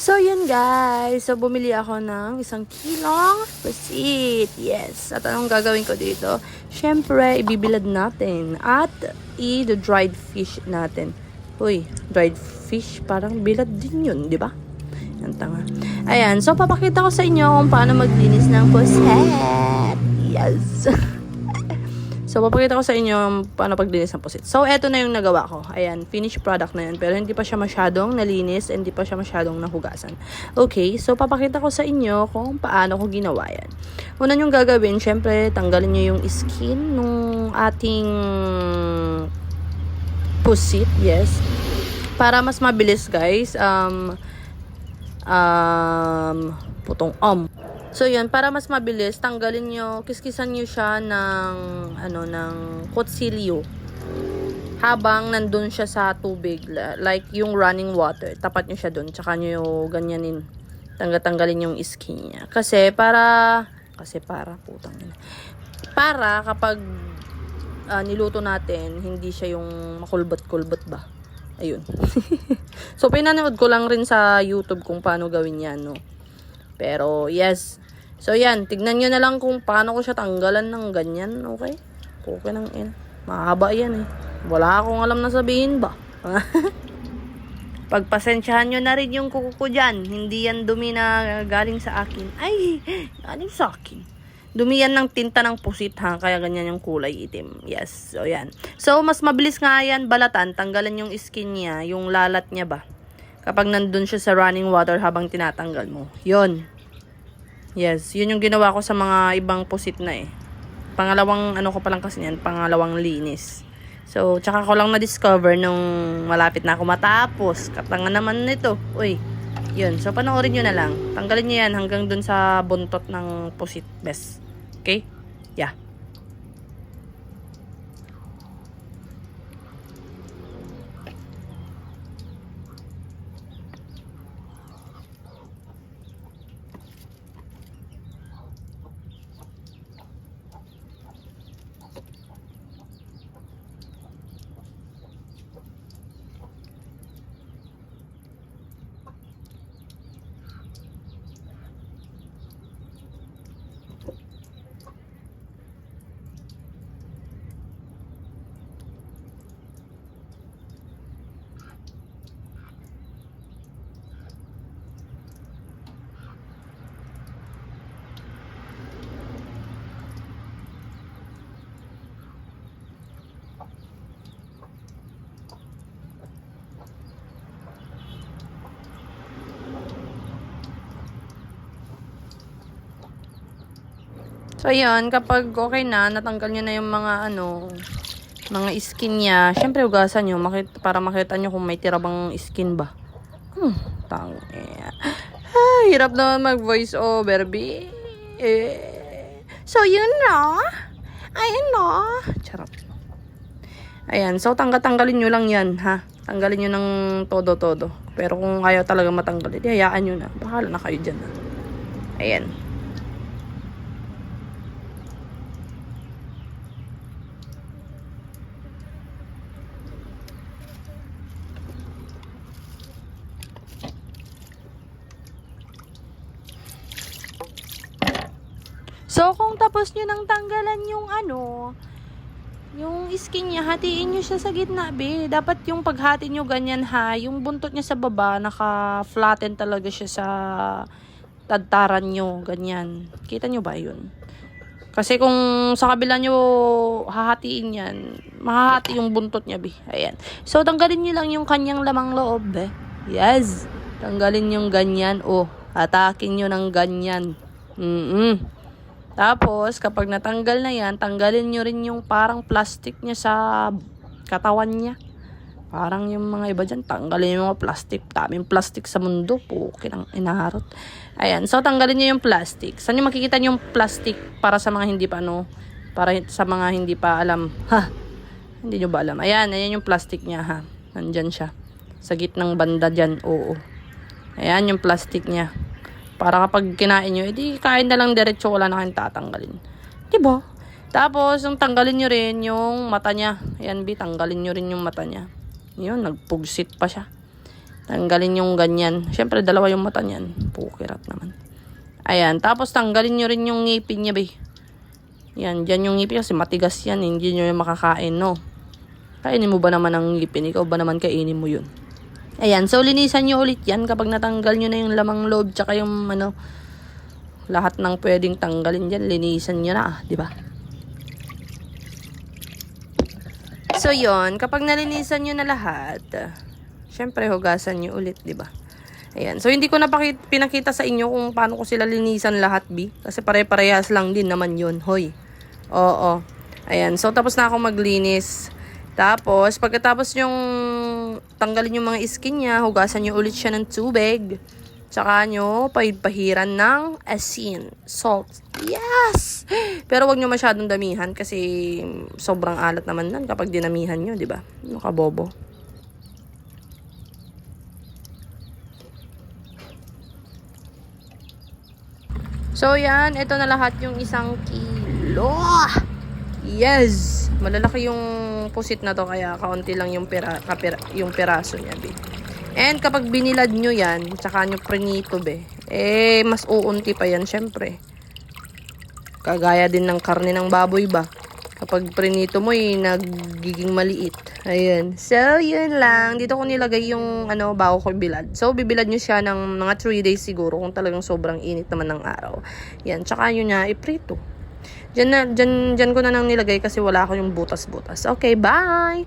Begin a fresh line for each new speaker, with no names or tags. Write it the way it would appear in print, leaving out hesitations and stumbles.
So, yun guys. So, bumili ako ng 1 kilong pusit. Yes. At anong gagawin ko dito? Siyempre, ibibilad natin. At i-dried fish natin. Uy, dried fish. Parang bilad din yun, di ba? Ang tanga. Ayan. So, papakita ko sa inyo kung paano maglinis ng pusit. Yes. So, papakita ko sa inyo paano paglinis ng pusit. So, eto na yung nagawa ko. Ayan, finished product na yan. Pero hindi pa siya masyadong nalinis, hindi pa siya masyadong nahugasan. Okay, so papakita ko sa inyo kung paano ko ginawa yan. Una yung gagawin, syempre, tanggalin nyo yung skin nung ating pusit. Yes. Para mas mabilis, guys. So, yun, para mas mabilis, tanggalin nyo, kiskisan nyo siya ng kutsilyo. Habang nandun siya sa tubig, like yung running water, tapat nyo siya dun, tsaka nyo ganyanin, tanggalin yung skin niya. Para kapag niluto natin, hindi siya yung makulbot-kulbot ba. Ayun. So, pinanood ko lang rin sa YouTube kung paano gawin yan, no. Pero, yes. So, yan. Tignan nyo na lang kung paano ko siya tanggalan ng ganyan. Okay? Okay nang in. Mahaba yan eh. Wala akong alam na sabihin ba? Pagpasensyahan nyo na rin yung kuko ko dyan. Hindi yan dumi na galing sa akin. Ay, galing sa akin. Dumi yan ng tinta ng pusit ha. Kaya ganyan yung kulay itim. Yes. So, yan. So, mas mabilis nga yan balatan. Tanggalan yung skin niya. Yung lalat niya ba? Kapag nandun siya sa running water habang tinatanggal mo. Yun. Yes, yun yung ginawa ko sa mga ibang pusit na eh. Pangalawang ano ko pa lang kasi yan, pangalawang linis. So, tsaka ko lang na-discover nung malapit na ako matapos. Katanga naman nito. Uy, yun. So, panoorin nyo na lang. Tanggalin nyo yan hanggang dun sa buntot ng pusit best. Okay? Yeah. So, yun, kapag okay na, natanggal nyo na yung mga skin niya, syempre hugasan nyo para makita nyo kung may tira bang skin ba. Hirap naman mag-voice over, B. So, yun na. Ayun na. Charot. Ayan, so tanggalin nyo lang yan, ha. Tanggalin nyo ng todo-todo. Pero kung ayaw talaga matanggal, hayaan nyo na. Bahala na kayo dyan, ha. Ayan. So, kung tapos nyo nang tanggalan yung yung skin niya, hatiin nyo siya sa gitna, be. Dapat yung paghati nyo ganyan, ha. Yung buntot niya sa baba, naka-flatten talaga siya sa tadtaran nyo, ganyan. Kita nyo ba yun? Kasi kung sa kabila nyo hahatiin yan, mahahati yung buntot niya, be. Ayan. So, tanggalin nyo lang yung kanyang lamang loob, be. Yes. Tanggalin yung ganyan. Oh, hatakin nyo ng ganyan. Tapos, kapag natanggal na yan, tanggalin nyo rin yung parang plastic niya sa katawan niya. Parang yung mga iba dyan, tanggalin yung mga plastic. Daming plastic sa mundo. Pukin ang inaharot. Ayan, so tanggalin nyo yung plastic. Saan nyo makikita yung plastic para sa mga hindi pa, para sa mga hindi pa alam. Ha? Hindi nyo ba alam? Ayan yung plastic niya, ha? Nandyan siya. Sa gitnang banda dyan, oo. Ayan yung plastic niya. Para kapag kinain nyo, edi kain na lang diretso, wala na kayong tatanggalin. Diba? Tapos, yung tanggalin nyo rin yung mata niya. Ayan, tanggalin nyo rin yung mata niya. Yun, nagpugsit pa siya. Tanggalin yung ganyan. Siyempre, dalawa yung mata niyan. Pukirat naman. Ayan. Tapos, tanggalin nyo rin yung ngipin niya, be. Yan. Diyan yung ngipin kasi matigas yan. Hindi nyo yung makakain, no? Kainin mo ba naman ang ngipin? Ikaw ba naman kainin mo yun? Ayan. So, linisan nyo ulit yan kapag natanggal nyo na yung lamang loob tsaka yung, lahat ng pwedeng tanggalin dyan. Linisan nyo na, di ba? So, yon kapag nalinisan nyo na lahat, syempre, hugasan nyo ulit, di ba? Ayan. So, hindi ko na pinakita sa inyo kung paano ko sila linisan lahat, bi. Kasi pare-parehas lang din naman yun. Hoy. Oo. Ayan. So, tapos na ako maglinis. Tapos, pagkatapos yung tanggalin yung mga skin niya, hugasan nyo ulit siya ng tubig. Tsaka nyo, pahiran ng asin, salt. Yes! Pero wag nyo masyadong damihan kasi sobrang alat naman nun kapag dinamihan nyo, di ba? Nakabobo. So, yan. Ito na lahat yung 1 kilo. Yes! Malalaki yung pusit na to kaya kaunti lang yung piraso niya, be. And kapag binilad nyo yan, tsaka nyo prinito, be, mas uunti pa yan, syempre. Kagaya din ng karne ng baboy ba? Kapag prinito mo, nagiging maliit. Ayan. So, yun lang. Dito ko nilagay yung, bago ko bilad. So, bibilad nyo siya ng mga 3 days siguro kung talagang sobrang init naman ng araw. Yan. Tsaka nyo na iprito. Diyan ko na nang nilagay kasi wala ako yung butas-butas. Okay, bye!